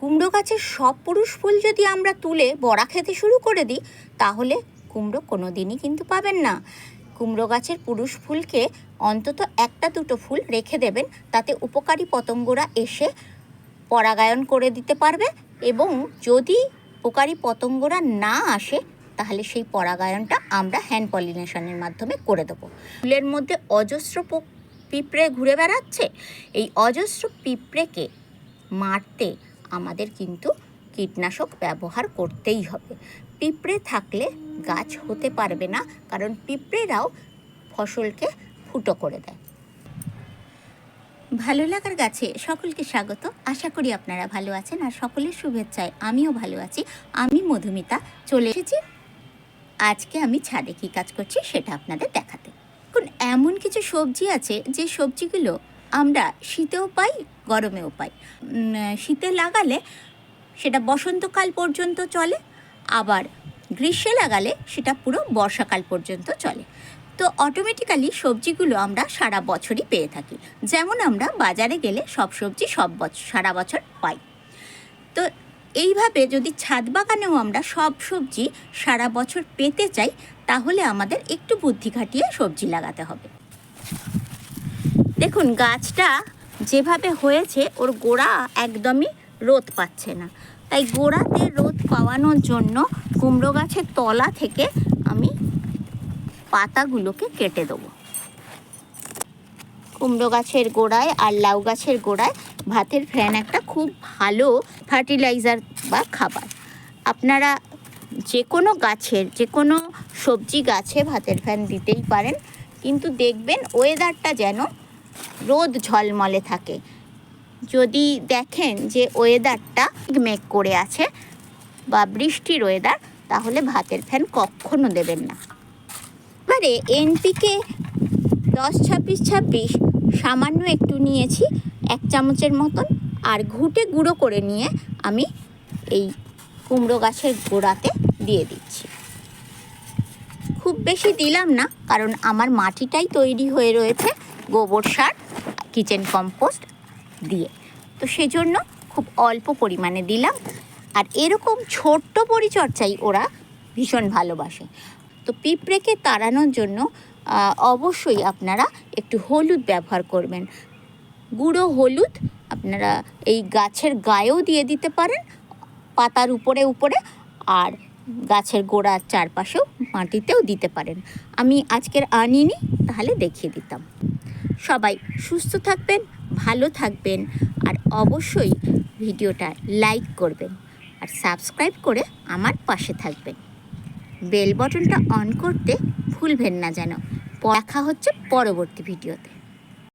কুমড়ো গাছের সব পুরুষ ফুল যদি আমরা তুলে বড়া খেতে শুরু করে দিই, তাহলে কুমড়ো কোনো দিনই কিন্তু পাবেন না। কুমড়ো গাছের পুরুষ ফুলকে অন্তত একটা দুটো ফুল রেখে দেবেন, তাতে উপকারী পতঙ্গরা এসে পরাগায়ন করে দিতে পারবে, এবং যদি উপকারী পতঙ্গরা না আসে তাহলে সেই পরাগায়নটা আমরা হ্যান্ড পলিনেশনের মাধ্যমে করে দেবো। ফুলের মধ্যে অজস্র পিঁপড়ে ঘুরে বেড়াচ্ছে। এই অজস্র পিঁপড়েকে মারতে আমাদের কিন্তু কীটনাশক ব্যবহার করতেই হবে। পিঁপড়ে থাকলে গাছ হতে পারবে না, কারণ পিঁপড়েরাও ফসলকে ফুটো করে দেয়। ভালো লাগার গাছে সকলকে স্বাগত। আশা করি আপনারা ভালো আছেন, আর সকলের শুভেচ্ছায় আমিও ভালো আছি। আমি মধুমিতা চলে এসেছি। আজকে আমি ছাদে কী কাজ করছি সেটা আপনাদের দেখাতে। এখন এমন কিছু সবজি আছে যে সবজিগুলো আমরা শীতেও পাই, গরমেও পাই। শীতে লাগালে সেটা বসন্তকাল পর্যন্ত চলে, আবার গ্রীষ্মে লাগালে সেটা পুরো বর্ষাকাল পর্যন্ত চলে। তো অটোমেটিক্যালি সবজিগুলো আমরা সারা বছরই পেয়ে থাকি। যেমন আমরা বাজারে গেলে সব সবজি সারা বছর পাই। তো এইভাবে যদি ছাদ বাগানেও আমরা সব সবজি সারা বছর পেতে চাই, তাহলে আমাদের একটু বুদ্ধি খাটিয়ে সবজি লাগাতে হবে। দেখুন, গাছটা যেভাবে হয়েছে ওর গোড়া একদমই রোদ পাচ্ছে না, তাই গোড়াতে রোদ পাওয়ানোর জন্য কুমড়ো গাছের তলা থেকে আমি পাতাগুলোকে কেটে দেবো। কুমড়ো গাছের গোড়ায় আর লাউ গাছের গোড়ায় ভাতের ফ্যান একটা খুব ভালো ফার্টিলাইজার বা খাবার। আপনারা যে কোনো গাছের, যে কোনো সবজি গাছে ভাতের ফ্যান দিতেই পারেন, কিন্তু দেখবেন ওয়েদারটা যেন রোদ ঝলমলে থাকে। যদি দেখেন যে ওয়েদারটা মেঘ করে আছে বা বৃষ্টির ওয়েদার, তাহলে ভাতের ফ্যান কখনো দেবেন না। এবারে এনপিকে 10-26-26 সামান্য একটু নিয়েছি, 1 চামচের মতন, আর ঘুটে গুঁড়ো করে নিয়ে আমি এই কুমড়ো গাছের গোড়াতে দিয়ে দিচ্ছি। খুব বেশি দিলাম না, কারণ আমার মাটিটাই তৈরি হয়ে রয়েছে গোবর সার, কিচেন কম্পোস্ট দিয়ে, তো সেজন্য খুব অল্প পরিমাণে দিলাম। আর এরকম ছোট্ট পরিচর্যাই ওরা ভীষণ ভালোবাসে। তো পিঁপড়েকে তাড়ানোর জন্য অবশ্যই আপনারা একটু হলুদ ব্যবহার করবেন। গুঁড়ো হলুদ আপনারা এই গাছের গায়েও দিয়ে দিতে পারেন, পাতার উপরে উপরে, আর গাছের গোড়ার চারপাশেও মাটিতেও দিতে পারেন। আমি আজকের আনিনি, তাহলে দেখিয়ে দিতাম। সবাই সুস্থ থাকবেন, ভালো থাকবেন, আর অবশ্যই ভিডিওটা লাইক করবেন আর সাবস্ক্রাইব করে আমার পাশে থাকবেন। বেল বটনটা অন করতে ভুলবেন না যেন। দেখা হচ্ছে পরবর্তী ভিডিওতে।